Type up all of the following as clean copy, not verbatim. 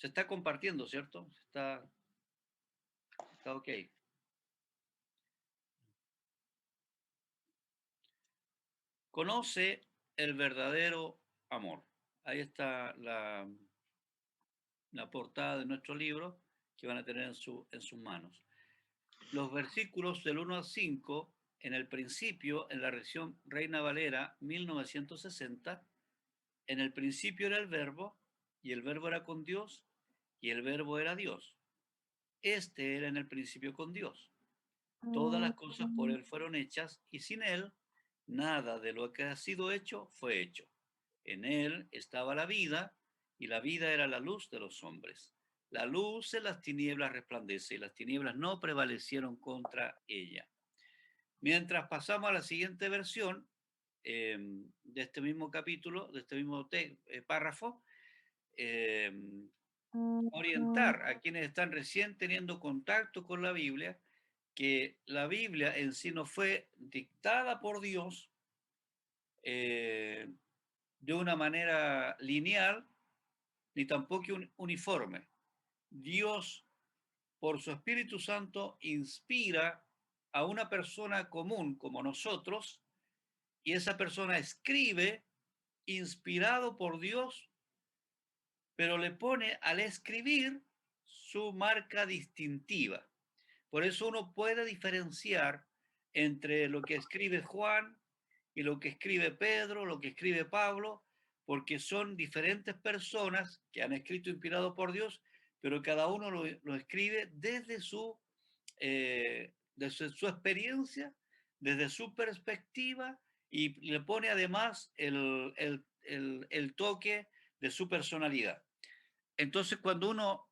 Se está compartiendo, ¿cierto? Está ok. Conoce el verdadero amor. Ahí está la portada de nuestro libro que van a tener en sus manos. Los versículos del 1 al 5, en el principio, en la versión Reina Valera 1960, en el principio era el verbo, y el verbo era con Dios, y el verbo era Dios. Este era en el principio con Dios. Todas las cosas por Él fueron hechas, y sin Él, nada de lo que ha sido hecho fue hecho. En Él estaba la vida, y la vida era la luz de los hombres. La luz en las tinieblas resplandece, y las tinieblas no prevalecieron contra ella. Mientras pasamos a la siguiente versión de este mismo capítulo, de este mismo párrafo, eh, orientar a quienes están recién teniendo contacto con la Biblia, que la Biblia en sí no fue dictada por Dios de una manera lineal, ni tampoco uniforme. Dios, por su Espíritu Santo, inspira a una persona común como nosotros, y esa persona escribe inspirado por Dios, pero le pone al escribir su marca distintiva. Por eso uno puede diferenciar entre lo que escribe Juan y lo que escribe Pedro, lo que escribe Pablo, porque son diferentes personas que han escrito inspirado por Dios, pero cada uno lo escribe desde su experiencia, desde su perspectiva, y le pone además el toque de su personalidad. Entonces, cuando uno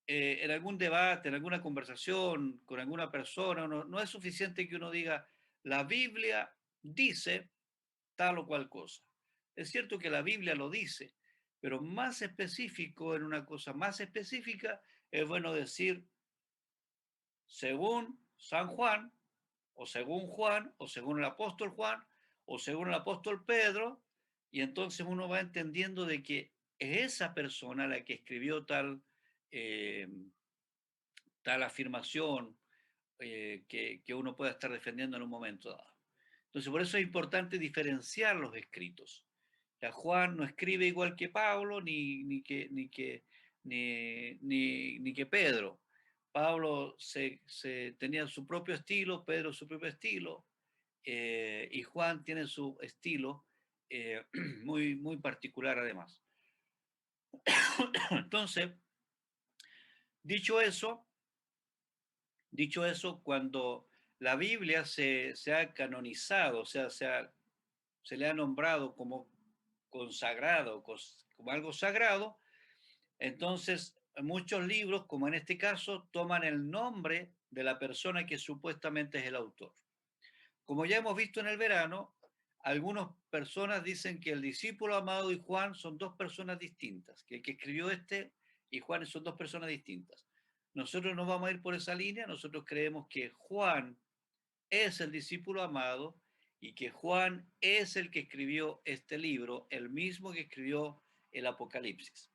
en algún debate, en alguna conversación con alguna persona, no es suficiente que uno diga, la Biblia dice tal o cual cosa. Es cierto que la Biblia lo dice, pero más específico, en una cosa más específica, es bueno decir, según San Juan, o según el apóstol Juan, o según el apóstol Pedro, y entonces uno va entendiendo de que es esa persona la que escribió eh, tal afirmación que uno pueda estar defendiendo en un momento dado. Entonces, por eso es importante diferenciar los escritos. Ya Juan no escribe igual que Pablo, ni que Pedro. Pablo tenía su propio estilo, Pedro su propio estilo, y Juan tiene su estilo muy particular además. Entonces, dicho eso, Dicho eso, cuando la Biblia se ha canonizado, o sea, se le ha nombrado como consagrado, como algo sagrado, entonces muchos libros, como en este caso, toman el nombre de la persona que supuestamente es el autor. Como ya hemos visto en el verano, algunas personas dicen que el discípulo amado y Juan son dos personas distintas, que el que escribió este y Juan son dos personas distintas. Nosotros no vamos a ir por esa línea, nosotros creemos que Juan es el discípulo amado y que Juan es el que escribió este libro, el mismo que escribió el Apocalipsis.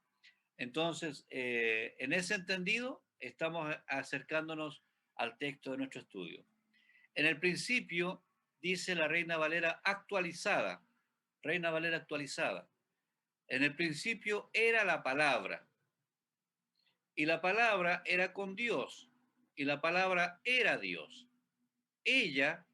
Entonces, en ese entendido, estamos acercándonos al texto de nuestro estudio. En el principio, dice la Reina Valera actualizada, Reina Valera actualizada. En el principio era la palabra, y la palabra era con Dios, y la palabra era Dios. Ella,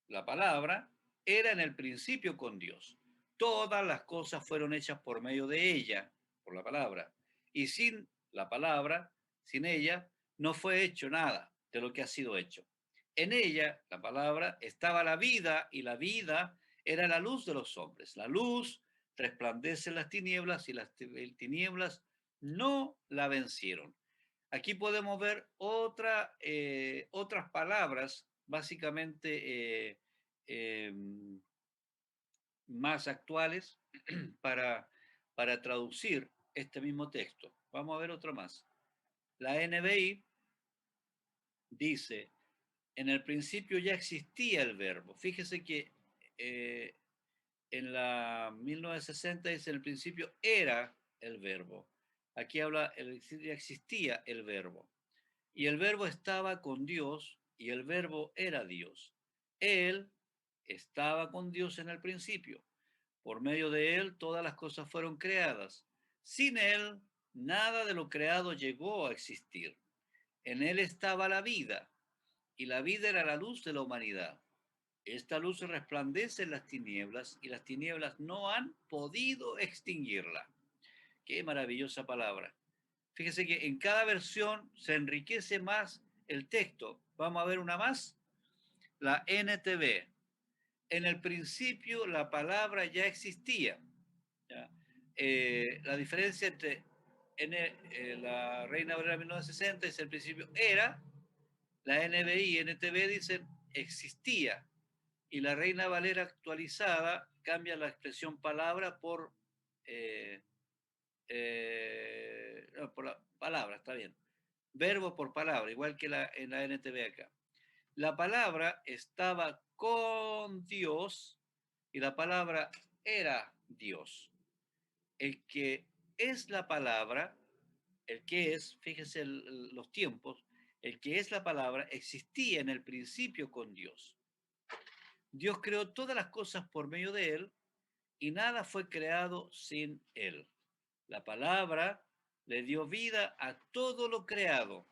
la palabra, era en el principio con Dios. Todas las cosas fueron hechas por medio de ella, por la palabra. Y sin la palabra, sin ella, no fue hecho nada de lo que ha sido hecho. En ella, la palabra, estaba la vida, y la vida era la luz de los hombres. La luz resplandece en las tinieblas, y las tinieblas no la vencieron. Aquí podemos ver otras palabras, básicamente más actuales, para, para traducir este mismo texto. Vamos a ver otro más. La NBI dice, en el principio ya existía el verbo. Fíjese que en la 1960 dice, en el principio era el verbo. Aquí habla, ya existía el verbo. Y el verbo estaba con Dios y el verbo era Dios. Él estaba con Dios en el principio. Por medio de él todas las cosas fueron creadas. Sin él, nada de lo creado llegó a existir. En él estaba la vida y la vida era la luz de la humanidad. Esta luz resplandece en las tinieblas y las tinieblas no han podido extinguirla. Qué maravillosa palabra. Fíjese que en cada versión se enriquece más el texto. Vamos a ver una más, la NTV. En el principio la palabra ya existía. ¿Ya? La diferencia entre la Reina Valera 1960 dice el principio era, la NBI y NTV dicen existía, y la Reina Valera actualizada cambia la expresión palabra eh, no, por la palabra, está bien. Verbo por palabra, igual que en la NTV acá. La palabra estaba con Dios y la palabra era Dios. El que es la palabra, el que es, fíjese los tiempos, el que es la palabra existía en el principio con Dios. Dios creó todas las cosas por medio de él y nada fue creado sin él. La palabra le dio vida a todo lo creado.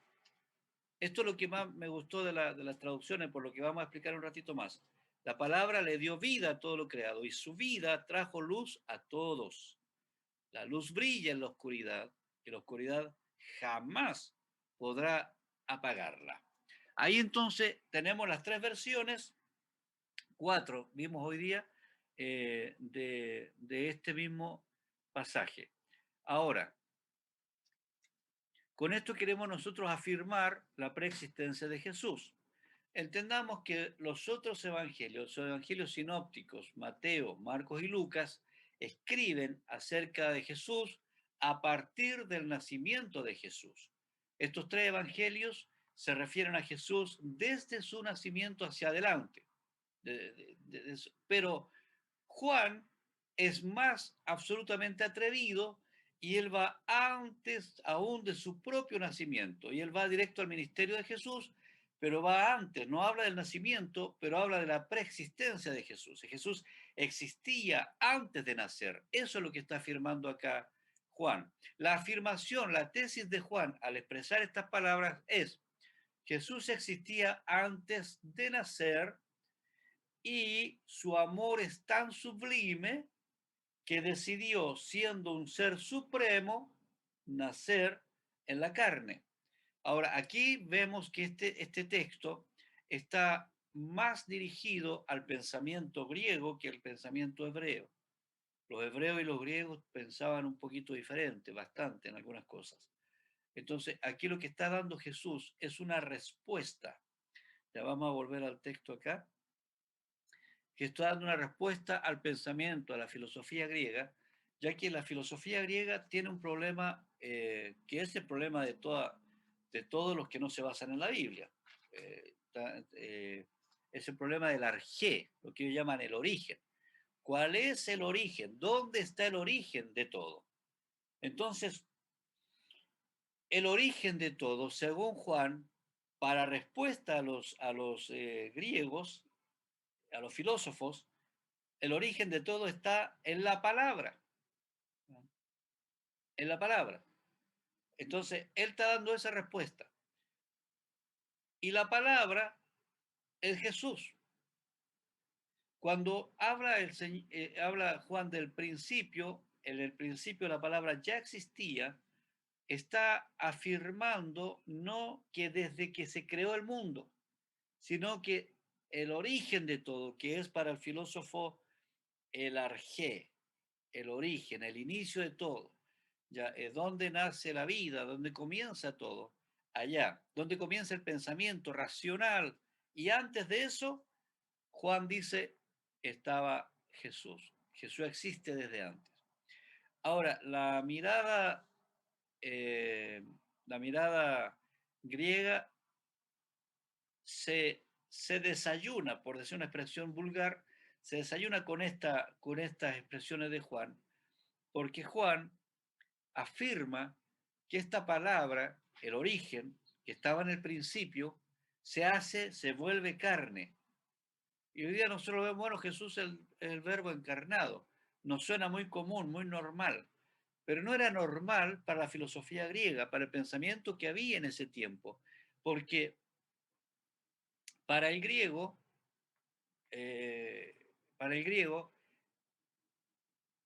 Esto es lo que más me gustó de las traducciones, por lo que vamos a explicar un ratito más. La palabra le dio vida a todo lo creado y su vida trajo luz a todos. La luz brilla en la oscuridad y la oscuridad jamás podrá apagarla. Ahí entonces tenemos las tres versiones, cuatro vimos hoy día, de este mismo pasaje. Ahora, con esto queremos nosotros afirmar la preexistencia de Jesús. Entendamos que los otros evangelios sinópticos, Mateo, Marcos y Lucas, escriben acerca de Jesús a partir del nacimiento de Jesús. Estos tres evangelios se refieren a Jesús desde su nacimiento hacia adelante. Pero Juan es más absolutamente atrevido y él va antes aún de su propio nacimiento y él va directo al ministerio de Jesús, pero va antes, no habla del nacimiento, pero habla de la preexistencia de Jesús. Jesús existía antes de nacer. Eso es lo que está afirmando acá Juan. La afirmación, la tesis de Juan al expresar estas palabras es: Jesús existía antes de nacer y su amor es tan sublime que decidió, siendo un ser supremo, nacer en la carne. Ahora, aquí vemos que este texto está más dirigido al pensamiento griego que al pensamiento hebreo. Los hebreos y los griegos pensaban un poquito diferente, bastante en algunas cosas. Entonces, aquí lo que está dando Jesús es una respuesta. Ya vamos a volver al texto acá, que está dando una respuesta al pensamiento, a la filosofía griega, ya que la filosofía griega tiene un problema que es el problema de todos los que no se basan en la Biblia. Es el problema del arjé, lo que ellos llaman el origen. ¿Cuál es el origen? ¿Dónde está el origen de todo? Entonces, el origen de todo, según Juan, para respuesta a los griegos, a los filósofos, el origen de todo está en la palabra, en la palabra. Entonces, él está dando esa respuesta. Y la palabra es Jesús. Cuando habla Juan del principio, en el principio la palabra ya existía, está afirmando no que desde que se creó el mundo, sino que el origen de todo, que es para el filósofo el arjé, el origen, el inicio de todo, ya es donde nace la vida, donde comienza todo, allá, donde comienza el pensamiento racional. Y antes de eso, Juan dice, estaba Jesús. Jesús existe desde antes. Ahora, eh, la mirada griega se desayuna, por decir una expresión vulgar, se desayuna con estas expresiones de Juan, porque Juan afirma que esta palabra, el origen, que estaba en el principio, se vuelve carne. Y hoy día nosotros vemos, bueno, Jesús es el verbo encarnado. Nos suena muy común, muy normal, pero no era normal para la filosofía griega, para el pensamiento que había en ese tiempo, porque para el griego, eh, para el griego,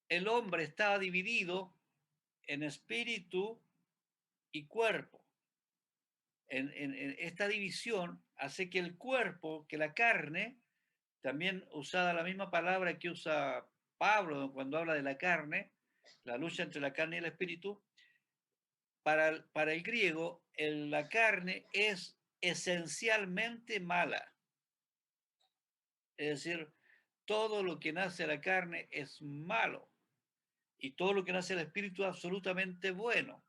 el hombre estaba dividido en espíritu y cuerpo. En esta división hace que el cuerpo, que la carne, también usada la misma palabra que usa Pablo cuando habla de la carne, la lucha entre la carne y el espíritu, para el griego la carne es esencialmente mala. Es decir, todo lo que nace de la carne es malo y todo lo que nace del espíritu es absolutamente bueno.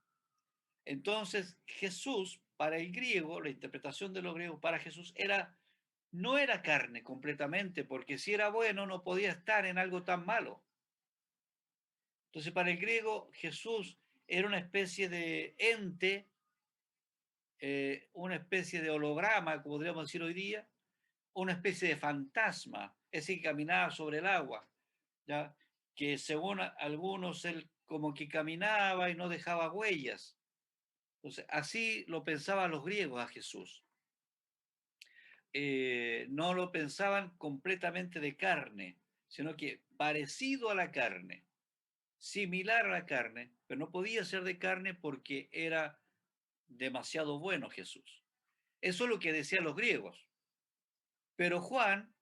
Entonces, Jesús, para el griego, la interpretación de los griegos para Jesús no era carne completamente, porque si era bueno no podía estar en algo tan malo. Entonces, para el griego, Jesús era una especie de ente, una especie de holograma, como podríamos decir hoy día, una especie de fantasma, ese que caminaba sobre el agua, ¿ya? Que según algunos él como que caminaba y no dejaba huellas. Entonces, así lo pensaban los griegos a Jesús. No lo pensaban completamente de carne, sino que parecido a la carne, similar a la carne, pero no podía ser de carne porque era demasiado bueno Jesús. Eso es lo que decían los griegos. Pero Juan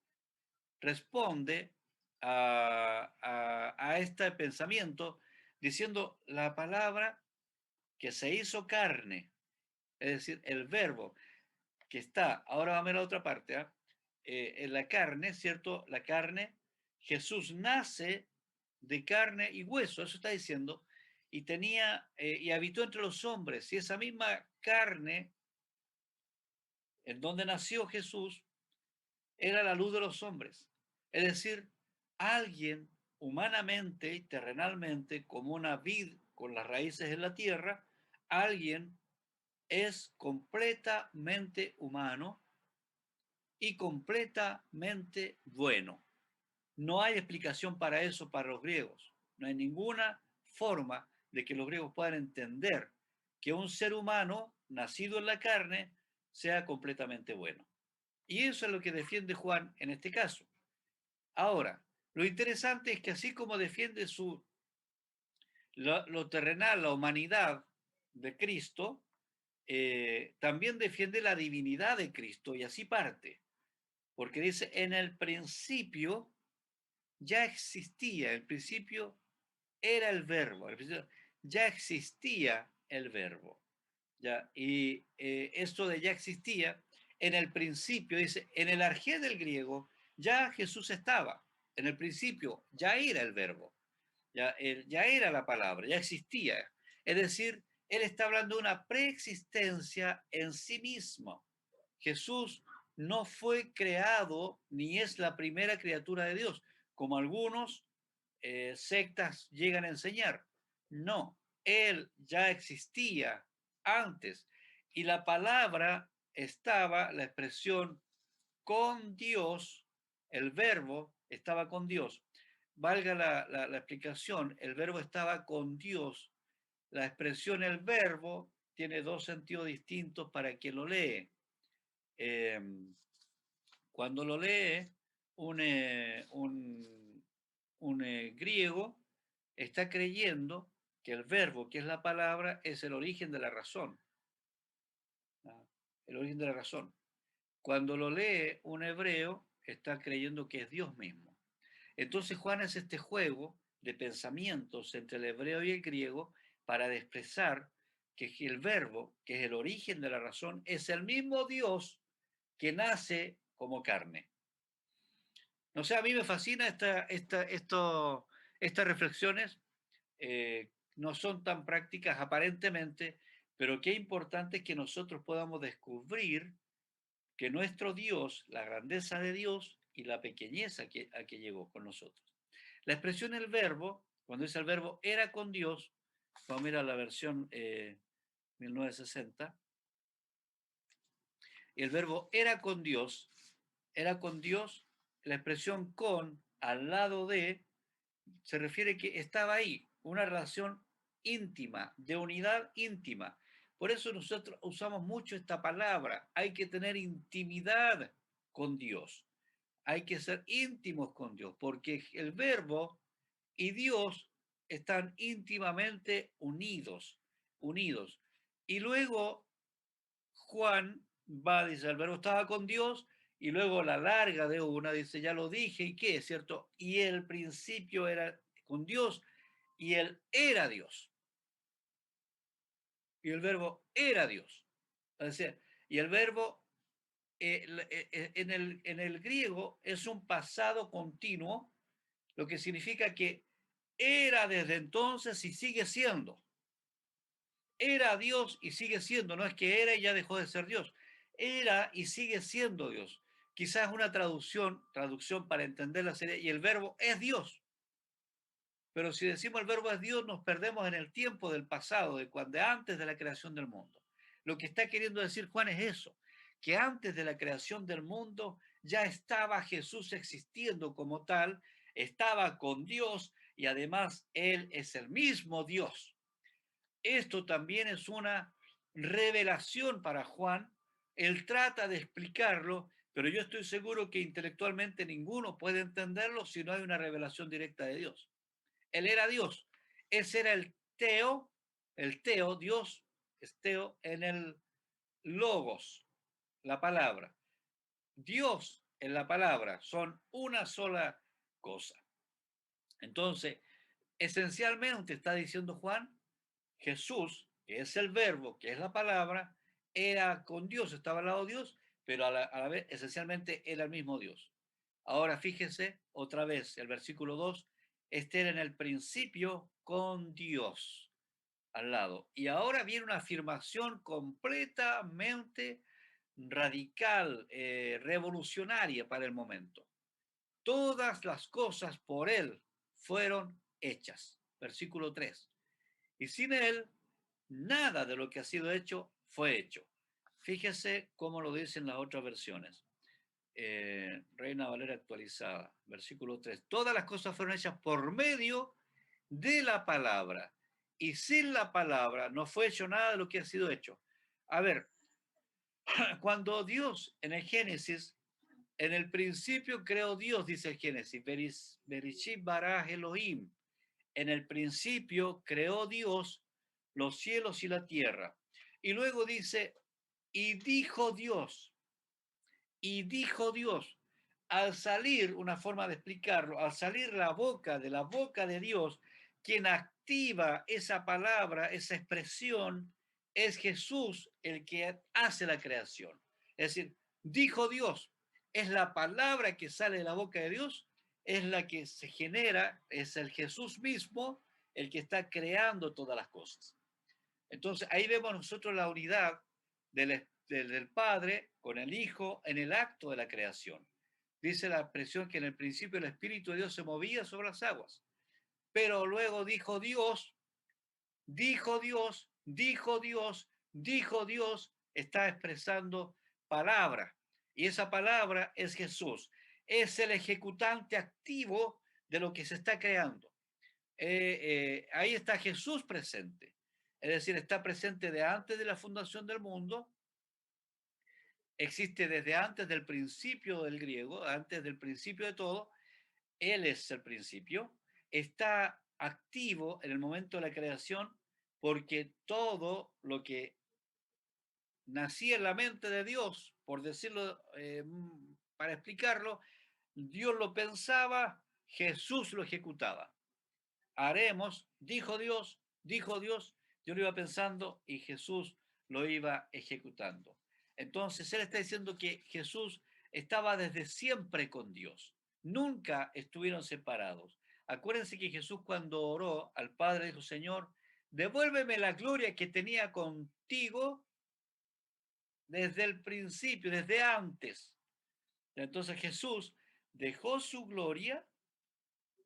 responde a este pensamiento diciendo la palabra que se hizo carne, es decir, el verbo que está, ahora vamos a ver la otra parte, ¿eh? En la carne, ¿cierto? La carne, Jesús nace de carne y hueso, eso está diciendo, y habitó entre los hombres, y esa misma carne en donde nació Jesús era la luz de los hombres. Es decir, alguien humanamente y terrenalmente, como una vid con las raíces en la tierra, alguien es completamente humano y completamente bueno. No hay explicación para eso para los griegos. No hay ninguna forma de que los griegos puedan entender que un ser humano nacido en la carne sea completamente bueno. Y eso es lo que defiende Juan en este caso. Ahora, lo interesante es que así como defiende lo terrenal, la humanidad de Cristo, también defiende la divinidad de Cristo y así parte, porque dice, en el principio ya existía, el principio era el verbo, el principio, ya existía el verbo. ¿Ya? Y esto de ya existía, en el principio, dice, en el arjé del griego, ya Jesús estaba, en el principio ya era el verbo, ya era la palabra, ya existía. Es decir, él está hablando de una preexistencia en sí mismo. Jesús no fue creado ni es la primera criatura de Dios, como algunos sectas llegan a enseñar. No, él ya existía antes y la palabra estaba, la expresión con Dios, el verbo estaba con Dios. Valga la explicación, el verbo estaba con Dios. La expresión el verbo tiene dos sentidos distintos para quien lo lee. Eh, Cuando lo lee un griego, está creyendo que el verbo, que es la palabra, es el origen de la razón. ¿No? El origen de la razón. Cuando lo lee un hebreo, está creyendo que es Dios mismo. Entonces Juan hace este juego de pensamientos entre el hebreo y el griego para expresar que el verbo, que es el origen de la razón, es el mismo Dios que nace como carne. No sé, a mí me fascina estas reflexiones. No son tan prácticas aparentemente, pero qué importante es que nosotros podamos descubrir que nuestro Dios, la grandeza de Dios y la pequeñez a que llegó con nosotros. La expresión el verbo, cuando dice el verbo era con Dios, vamos a mirar la versión 1960, y el verbo era con Dios, la expresión con al lado de se refiere que estaba ahí, una relación íntima, de unidad íntima. Por eso nosotros usamos mucho esta palabra, hay que tener intimidad con Dios, hay que ser íntimos con Dios, porque el verbo y Dios están íntimamente unidos, unidos. Y luego Juan va, dice, el verbo estaba con Dios, y luego la larga de una, dice, ya lo dije, ¿y qué? ¿Es cierto? Y el principio era con Dios, y él era Dios, y el verbo era Dios. Es decir, y el verbo en el griego es un pasado continuo, lo que significa que era desde entonces y sigue siendo. Era Dios y sigue siendo, no es que era y ya dejó de ser Dios. Era y sigue siendo Dios. Quizás una traducción para entenderla sería, y el verbo es Dios. Pero si decimos el verbo es Dios, nos perdemos en el tiempo del pasado, de cuando antes de la creación del mundo. Lo que está queriendo decir Juan es eso, que antes de la creación del mundo ya estaba Jesús existiendo como tal, estaba con Dios y además Él es el mismo Dios. Esto también es una revelación para Juan. Él trata de explicarlo, pero yo estoy seguro que intelectualmente ninguno puede entenderlo si no hay una revelación directa de Dios. Él era Dios. Ese era el teo, Dios es teo en el logos, la palabra. Dios en la palabra son una sola cosa. Entonces, esencialmente está diciendo Juan, Jesús, que es el verbo, que es la palabra, era con Dios, estaba al lado de Dios, pero a la vez esencialmente era el mismo Dios. Ahora fíjese otra vez el versículo 2, este era en el principio con Dios al lado. Y ahora viene una afirmación completamente radical, revolucionaria para el momento. Todas las cosas por Él fueron hechas. Versículo 3. Y sin Él, nada de lo que ha sido hecho fue hecho. Fíjese cómo lo dicen las otras versiones. Reina Valera actualizada, versículo 3. Todas las cosas fueron hechas por medio de la palabra. Y sin la palabra no fue hecho nada de lo que ha sido hecho. A ver, cuando Dios en el Génesis, en el principio creó Dios, dice el Génesis, Bereshit bara Elohim. En el principio creó Dios los cielos y la tierra. Y luego dice, y dijo Dios, y dijo Dios. Al salir, una forma de explicarlo, al salir de la boca de Dios, quien activa esa palabra, esa expresión, es Jesús el que hace la creación. Es decir, dijo Dios, es la palabra que sale de la boca de Dios, es la que se genera, es el Jesús mismo el que está creando todas las cosas. Entonces ahí vemos nosotros la unidad del Padre con el Hijo en el acto de la creación. Dice la expresión que en el principio el Espíritu de Dios se movía sobre las aguas, pero luego dijo Dios, dijo Dios, dijo Dios, dijo Dios, está expresando palabra. Y esa palabra es Jesús. Es el ejecutante activo de lo que se está creando. Ahí está Jesús presente. Es decir, está presente de antes de la fundación del mundo, existe desde antes del principio del griego, antes del principio de todo, Él es el principio, está activo en el momento de la creación porque todo lo que nacía en la mente de Dios, por decirlo, para explicarlo, Dios lo pensaba, Jesús lo ejecutaba. Haremos, dijo Dios, yo lo iba pensando y Jesús lo iba ejecutando. Entonces él está diciendo que Jesús estaba desde siempre con Dios, nunca estuvieron separados. Acuérdense que Jesús cuando oró al Padre dijo, Señor, devuélveme la gloria que tenía contigo desde el principio, desde antes. Entonces Jesús dejó su gloria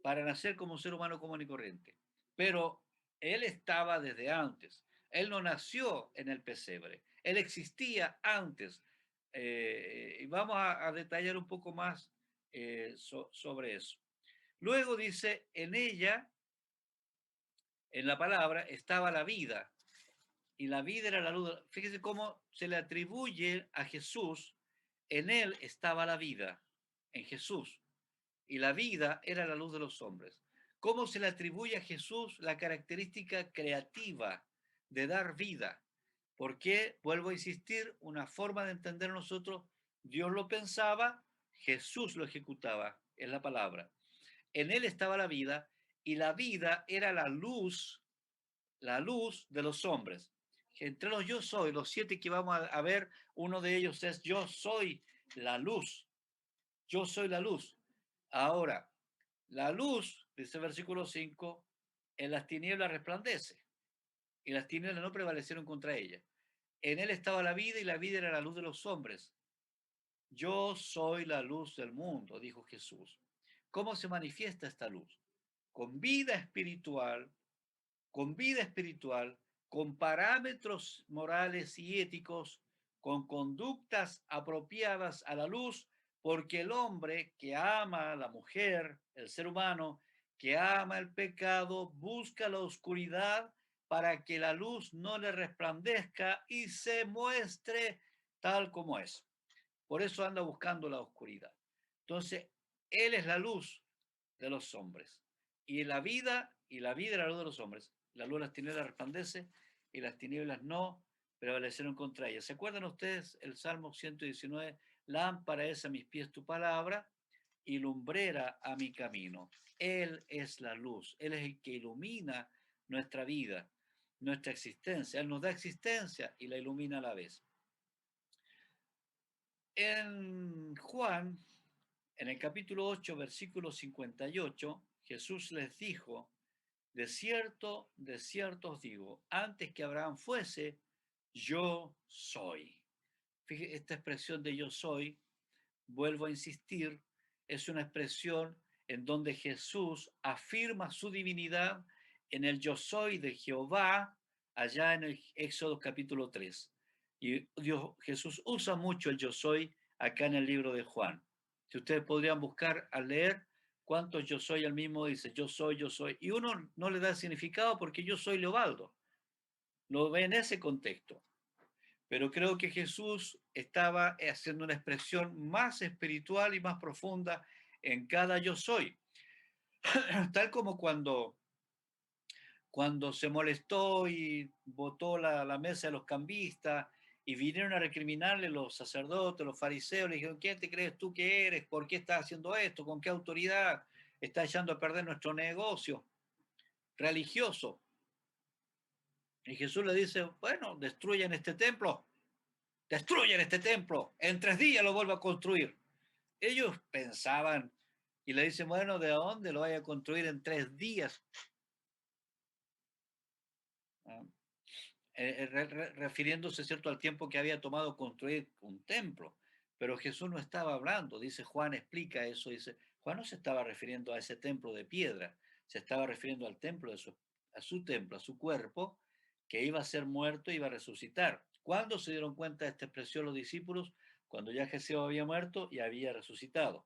para nacer como un ser humano común y corriente. Pero él estaba desde antes. Él no nació en el pesebre. Él existía antes. Y vamos a detallar un poco más sobre eso. Luego dice, en ella, en la palabra, estaba la vida. Y la vida era la luz. Fíjese cómo se le atribuye a Jesús, en él estaba la vida, en Jesús. Y la vida era la luz de los hombres. ¿Cómo se le atribuye a Jesús la característica creativa de dar vida? Porque, vuelvo a insistir, una forma de entender nosotros, Dios lo pensaba, Jesús lo ejecutaba, es la palabra. En él estaba la vida y la vida era la luz de los hombres. Entre los yo soy, los 7 que vamos a ver, uno de ellos es yo soy la luz. Yo soy la luz. Ahora, la luz, dice el versículo 5, en las tinieblas resplandece y las tinieblas no prevalecieron contra ella. En él estaba la vida y la vida era la luz de los hombres. Yo soy la luz del mundo, dijo Jesús. ¿Cómo se manifiesta esta luz? Con vida espiritual, con vida espiritual, con parámetros morales y éticos, con conductas apropiadas a la luz, porque el hombre que ama a la mujer, el ser humano, que ama el pecado, busca la oscuridad para que la luz no le resplandezca y se muestre tal como es. Por eso anda buscando la oscuridad. Entonces, Él es la luz de los hombres. Y la vida es la luz de los hombres. La luz de las tinieblas resplandece y las tinieblas no prevalecieron contra ella. ¿Se acuerdan ustedes el Salmo 119? Lámpara es a mis pies tu palabra y lumbrera a mi camino. Él es la luz. Él es el que ilumina nuestra vida, nuestra existencia. Él nos da existencia y la ilumina a la vez. En Juan, en el capítulo 8, versículo 58, Jesús les dijo, de cierto os digo, antes que Abraham fuese, yo soy. Fíjate, esta expresión de yo soy, vuelvo a insistir, es una expresión en donde Jesús afirma su divinidad en el yo soy de Jehová, allá en el Éxodo capítulo 3. Y Jesús usa mucho el yo soy acá en el libro de Juan. Si ustedes podrían buscar al leer cuántos yo soy, el mismo dice yo soy. Y uno no le da significado porque yo soy Leobaldo. Lo ve en ese contexto. Pero creo que Jesús estaba haciendo una expresión más espiritual y más profunda en cada yo soy. Tal como cuando se molestó y botó la mesa de los cambistas y vinieron a recriminarle los sacerdotes, los fariseos, le dijeron, ¿quién te crees tú que eres? ¿Por qué estás haciendo esto? ¿Con qué autoridad estás echando a perder nuestro negocio religioso? Y Jesús le dice, bueno, destruyan este templo, en 3 días lo vuelvo a construir. Ellos pensaban y le dicen, bueno, ¿de dónde lo vaya a construir en 3 días? ¿Ah? Refiriéndose, ¿cierto?, al tiempo que había tomado construir un templo. Pero Jesús no estaba hablando, dice Juan, explica eso, dice, Juan no se estaba refiriendo a ese templo de piedra, se estaba refiriendo al templo a su templo, a su cuerpo, que iba a ser muerto y iba a resucitar. ¿Cuándo se dieron cuenta de esta expresión los discípulos? Cuando ya Jesús había muerto y había resucitado.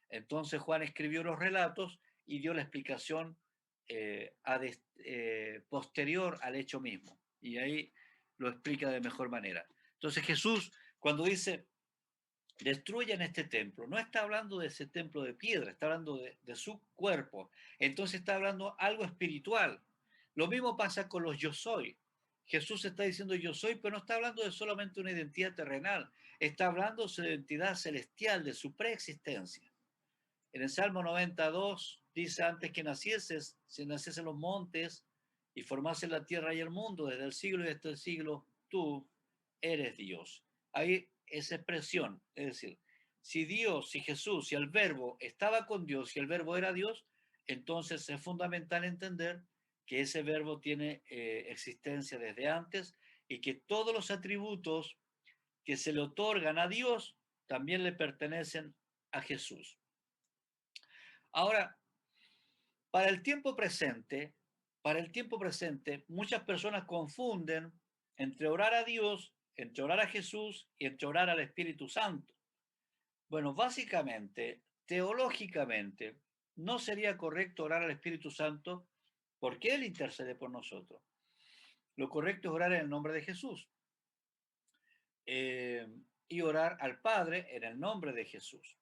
Entonces Juan escribió los relatos y dio la explicación posterior al hecho mismo. Y ahí lo explica de mejor manera. Entonces Jesús, cuando dice, destruyan este templo, no está hablando de ese templo de piedra, está hablando de su cuerpo. Entonces está hablando algo espiritual. Lo mismo pasa con los yo soy. Jesús está diciendo yo soy, pero no está hablando de solamente una identidad terrenal, está hablando de su identidad celestial, de su preexistencia. En el Salmo 92 dice, antes que nacieses, si naciesen los montes y formasen la tierra y el mundo, desde el siglo y hasta el siglo, tú eres Dios. Hay esa expresión, es decir, si Dios, si Jesús, si el verbo estaba con Dios, si el verbo era Dios, entonces es fundamental entender que ese verbo tiene existencia desde antes y que todos los atributos que se le otorgan a Dios también le pertenecen a Jesús. Ahora, para el tiempo presente, para el tiempo presente, muchas personas confunden entre orar a Dios, entre orar a Jesús y entre orar al Espíritu Santo. Bueno, básicamente, teológicamente, no sería correcto orar al Espíritu Santo porque Él intercede por nosotros. Lo correcto es orar en el nombre de Jesús eh, y orar al Padre en el nombre de Jesús.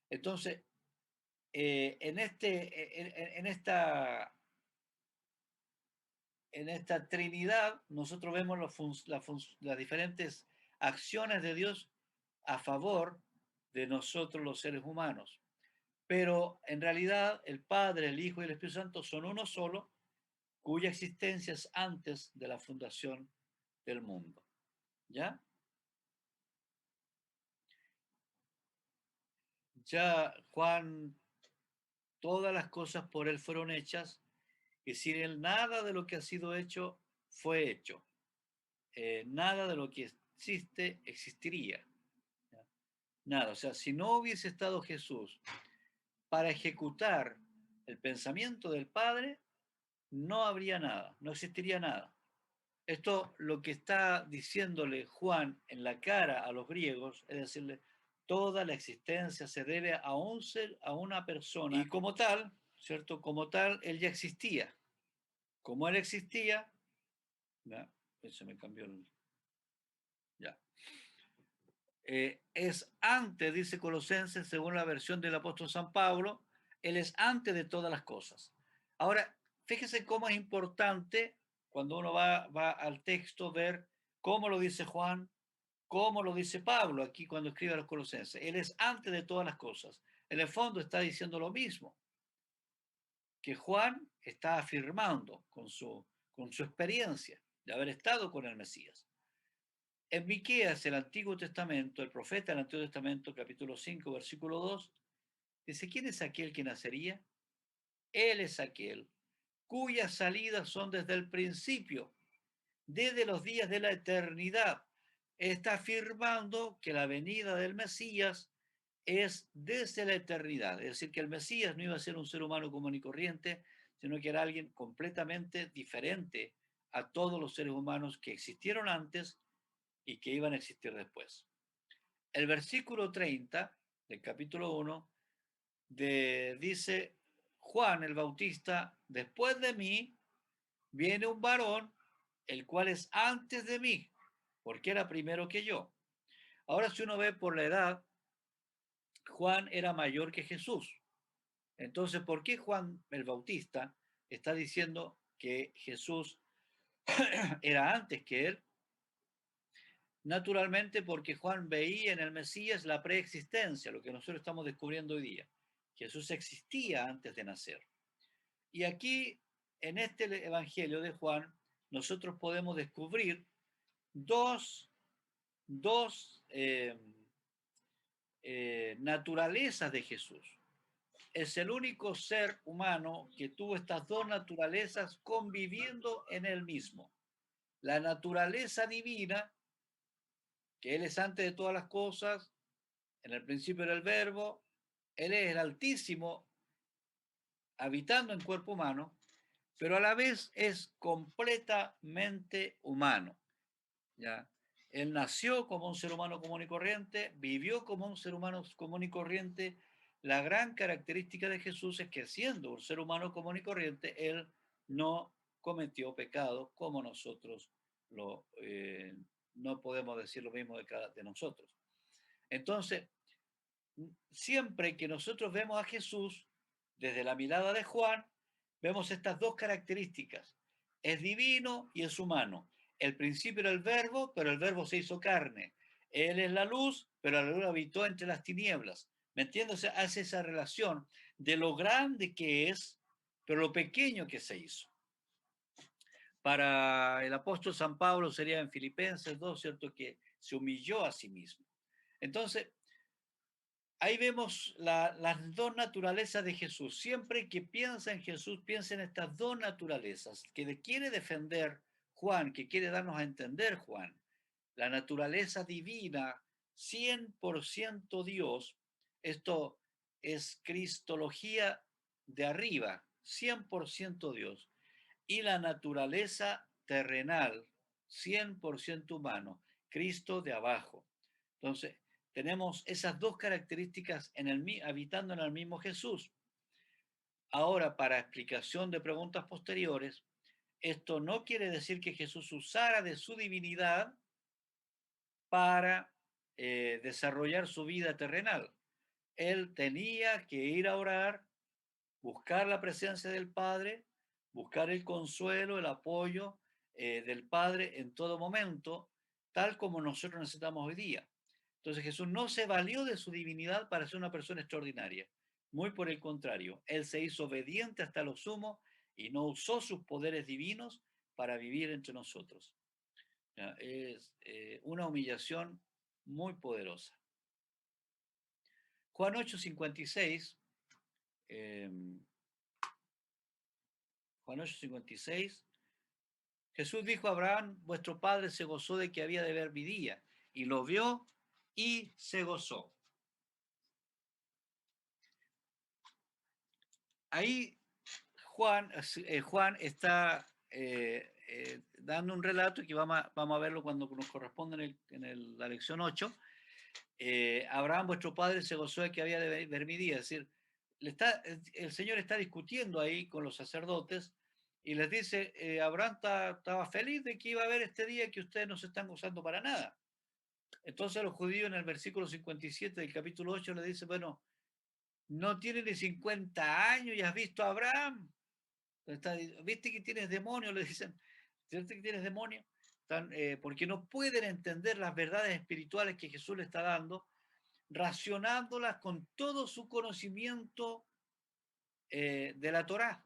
Entonces, en esta Trinidad, nosotros vemos las diferentes acciones de Dios a favor de nosotros los seres humanos. Pero en realidad el Padre, el Hijo y el Espíritu Santo son uno solo, cuya existencia es antes de la fundación del mundo. ¿Ya? Ya Juan, todas las cosas por él fueron hechas, y sin él nada de lo que ha sido hecho fue hecho. Nada de lo que existe existiría. ¿Ya? Nada, o sea, si no hubiese estado Jesús para ejecutar el pensamiento del Padre, no habría nada, no existiría nada. Esto lo que está diciéndole Juan en la cara a los griegos, es decirle, toda la existencia se debe a un ser, a una persona, y como tal, ¿cierto? Como tal, él ya existía. Como él existía, ¿ya? Se me cambió el... Ya. Es antes, dice Colosenses, según la versión del apóstol San Pablo, él es antes de todas las cosas. Ahora, fíjese cómo es importante cuando uno va al texto ver cómo lo dice Juan, cómo lo dice Pablo aquí cuando escribe a los Colosenses. Él es antes de todas las cosas. En el fondo está diciendo lo mismo que Juan está afirmando con su experiencia de haber estado con el Mesías. En Miqueas, el Antiguo Testamento, el profeta del Antiguo Testamento, capítulo 5, versículo 2, dice, ¿quién es aquel que nacería? Él es aquel cuyas salidas son desde el principio, desde los días de la eternidad. Está afirmando que la venida del Mesías es desde la eternidad. Es decir, que el Mesías no iba a ser un ser humano común y corriente, sino que era alguien completamente diferente a todos los seres humanos que existieron antes y que iban a existir después. El versículo 30 del capítulo 1 dice, Juan el Bautista, después de mí viene un varón, el cual es antes de mí, porque era primero que yo. Ahora, si uno ve por la edad, Juan era mayor que Jesús. Entonces, ¿por qué Juan el Bautista está diciendo que Jesús era antes que él? Naturalmente porque Juan veía en el Mesías la preexistencia, lo que nosotros estamos descubriendo hoy día. Jesús existía antes de nacer. Y aquí, en este Evangelio de Juan, nosotros podemos descubrir dos, dos naturalezas de Jesús. Es el único ser humano que tuvo estas dos naturalezas conviviendo en él mismo. La naturaleza divina, que Él es antes de todas las cosas, en el principio era el Verbo, Él es el Altísimo habitando en cuerpo humano, pero a la vez es completamente humano. ¿Ya? Él nació como un ser humano común y corriente, vivió como un ser humano común y corriente. La gran característica de Jesús es que siendo un ser humano común y corriente, Él no cometió pecado como nosotros no podemos decir lo mismo de nosotros. Entonces, siempre que nosotros vemos a Jesús, desde la mirada de Juan, vemos estas dos características. Es divino y es humano. El principio era el verbo, pero el verbo se hizo carne. Él es la luz, pero la luz habitó entre las tinieblas. ¿Me entiendes? Hace esa relación de lo grande que es, pero lo pequeño que se hizo. Para el apóstol San Pablo sería en Filipenses 2, ¿cierto? Que se humilló a sí mismo. Entonces, ahí vemos las dos naturalezas de Jesús. Siempre que piensa en Jesús, piensa en estas dos naturalezas que quiere defender Juan, que quiere darnos a entender Juan. La naturaleza divina, 100% Dios, esto es cristología de arriba, 100% Dios. y la naturaleza terrenal, 100% humano, Cristo de abajo. Entonces, tenemos esas dos características habitando en el mismo Jesús. Ahora, para explicación de preguntas posteriores, esto no quiere decir que Jesús usara de su divinidad para desarrollar su vida terrenal. Él tenía que ir a orar, buscar la presencia del Padre, buscar el consuelo, el apoyo del Padre en todo momento, tal como nosotros necesitamos hoy día. Entonces Jesús no se valió de su divinidad para ser una persona extraordinaria. Muy por el contrario, Él se hizo obediente hasta lo sumo y no usó sus poderes divinos para vivir entre nosotros. ¿Ya? Es una humillación muy poderosa. Juan 8:56, eh, Juan 8:56, Jesús dijo a Abraham, vuestro padre se gozó de que había de ver mi día, y lo vio y se gozó. Ahí Juan está dando un relato que vamos a verlo cuando nos corresponde la lección 8. Abraham, vuestro padre, se gozó de que había de ver mi día. Es decir, el Señor está discutiendo ahí con los sacerdotes y les dice, Abraham estaba feliz de que iba a haber este día que ustedes no se están gozando para nada. Entonces los judíos en el versículo 57 del capítulo 8 le dicen, bueno, no tiene ni 50 años y has visto a Abraham. ¿Viste que tienes demonio? Le dicen, ¿viste que tienes demonio? Porque no pueden entender las verdades espirituales que Jesús le está dando, racionándolas con todo su conocimiento de la Torá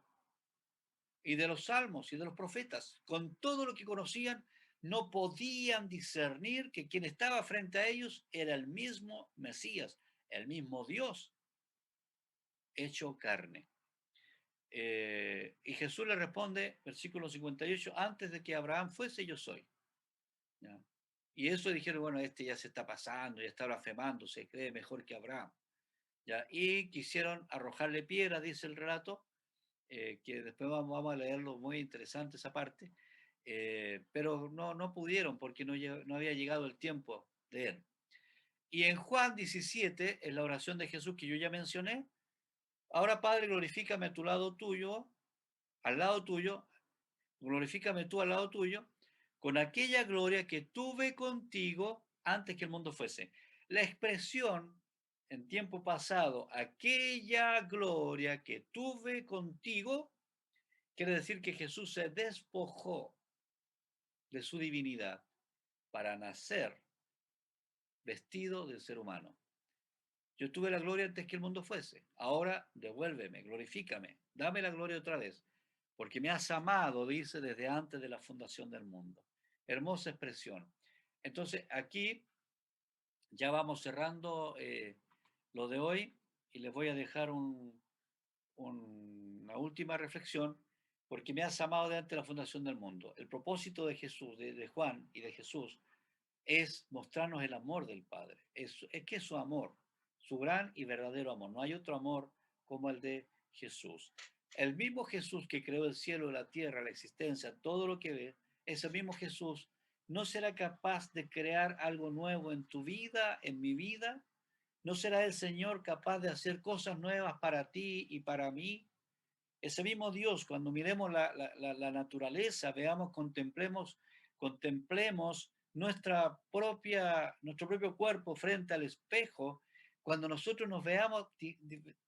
y de los salmos y de los profetas. Con todo lo que conocían, no podían discernir que quien estaba frente a ellos era el mismo Mesías, el mismo Dios hecho carne. Y Jesús le responde, versículo 58, antes de que Abraham fuese, yo soy. ¿Ya? Y eso dijeron, bueno, este ya se está pasando, ya está blasfemando, se cree mejor que Abraham. ¿Ya? Y quisieron arrojarle piedras, dice el relato, que después vamos a leerlo, muy interesante esa parte, pero no pudieron porque no había llegado el tiempo de él. Y en Juan 17, en la oración de Jesús que yo ya mencioné, ahora Padre, glorifícame a tu lado tuyo, al lado tuyo, glorifícame tú al lado tuyo, con aquella gloria que tuve contigo antes que el mundo fuese. La expresión en tiempo pasado, aquella gloria que tuve contigo, quiere decir que Jesús se despojó de su divinidad para nacer vestido de ser humano. Yo tuve la gloria antes que el mundo fuese. Ahora devuélveme, glorifícame, dame la gloria otra vez, porque me has amado, dice, desde antes de la fundación del mundo. Hermosa expresión. Entonces, aquí ya vamos cerrando lo de hoy y les voy a dejar una última reflexión, porque me has amado desde antes de la fundación del mundo. El propósito de Jesús, de Juan y de Jesús, es mostrarnos el amor del Padre. Es que es su amor, su gran y verdadero amor. No hay otro amor como el de Jesús. El mismo Jesús que creó el cielo, la tierra, la existencia, todo lo que ve, ese mismo Jesús no será capaz de crear algo nuevo en tu vida, en mi vida. ¿No será el Señor capaz de hacer cosas nuevas para ti y para mí? Ese mismo Dios, cuando miremos la naturaleza, veamos, contemplemos nuestro propio cuerpo frente al espejo, cuando nosotros nos veamos,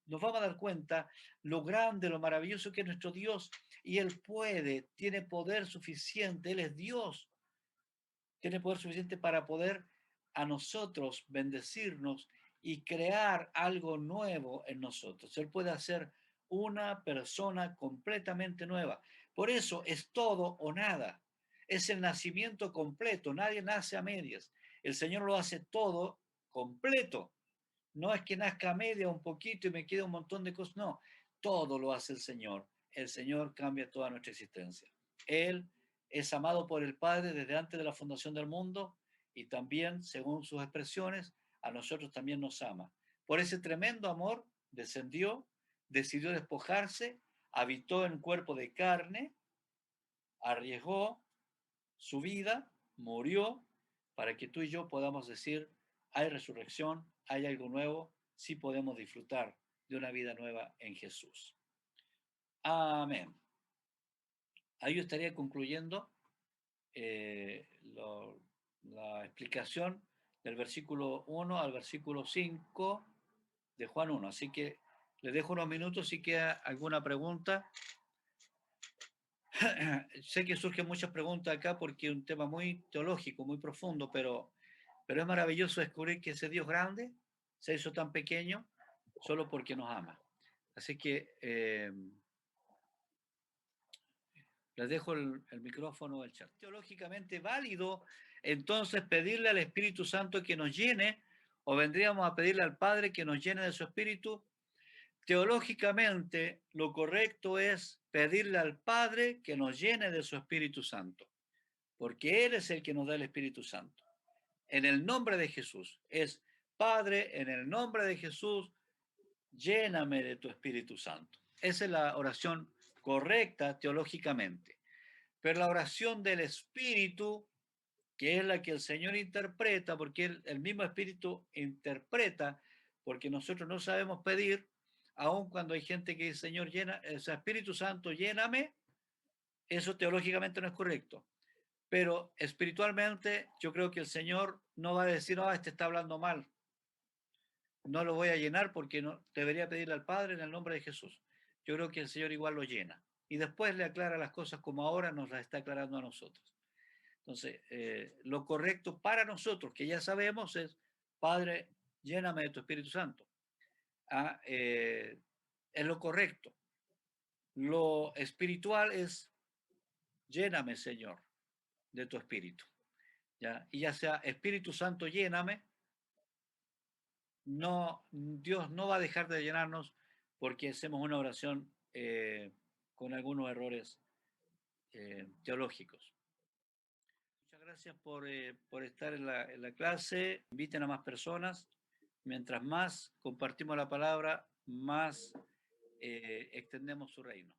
nos vamos a dar cuenta lo grande, lo maravilloso que es nuestro Dios. Y Él tiene poder suficiente, Él es Dios, tiene poder suficiente para poder a nosotros bendecirnos y crear algo nuevo en nosotros. Él puede hacer una persona completamente nueva. Por eso es todo o nada. Es el nacimiento completo. Nadie nace a medias. El Señor lo hace todo completo. No es que nazca a media un poquito y me quede un montón de cosas. No, todo lo hace el Señor. El Señor cambia toda nuestra existencia. Él es amado por el Padre desde antes de la fundación del mundo y también, según sus expresiones, a nosotros también nos ama. Por ese tremendo amor descendió, decidió despojarse, habitó en cuerpo de carne arriesgó su vida, murió, para que tú y yo podamos decir, hay resurrección, hay algo nuevo, sí podemos disfrutar de una vida nueva en Jesús. Amén. Ahí yo estaría concluyendo la explicación del versículo 1 al versículo 5 de Juan 1. Así que les dejo unos minutos si queda alguna pregunta. Sé que surgen muchas preguntas acá porque es un tema muy teológico, muy profundo, pero es maravilloso descubrir que ese Dios grande se hizo tan pequeño solo porque nos ama. Así que les dejo el micrófono del chat. Teológicamente válido entonces pedirle al Espíritu Santo que nos llene, o vendríamos a pedirle al Padre que nos llene de su Espíritu. Teológicamente lo correcto es pedirle al Padre que nos llene de su Espíritu Santo, porque Él es el que nos da el Espíritu Santo. En el nombre de Jesús es: Padre, en el nombre de Jesús, lléname de tu Espíritu Santo. Esa es la oración correcta teológicamente. Pero la oración del Espíritu, que es la que el Señor interpreta, porque el mismo Espíritu interpreta, porque nosotros no sabemos pedir, aun cuando hay gente que dice, Señor, llena, o sea, Espíritu Santo, lléname, eso teológicamente no es correcto. Pero espiritualmente yo creo que el Señor no va a decir, oh, este está hablando mal, no lo voy a llenar porque no, debería pedirle al Padre en el nombre de Jesús. Yo creo que el Señor igual lo llena. Y después le aclara las cosas como ahora nos las está aclarando a nosotros. Entonces, lo correcto para nosotros, que ya sabemos, es: Padre, lléname de tu Espíritu Santo. Ah, es lo correcto. Lo espiritual es: lléname, Señor, de tu Espíritu. ¿Ya? Y ya sea Espíritu Santo, lléname, no, Dios no va a dejar de llenarnos porque hacemos una oración con algunos errores teológicos. Muchas gracias por estar en la clase. Inviten a más personas. Mientras más compartimos la palabra, más extendemos su reino.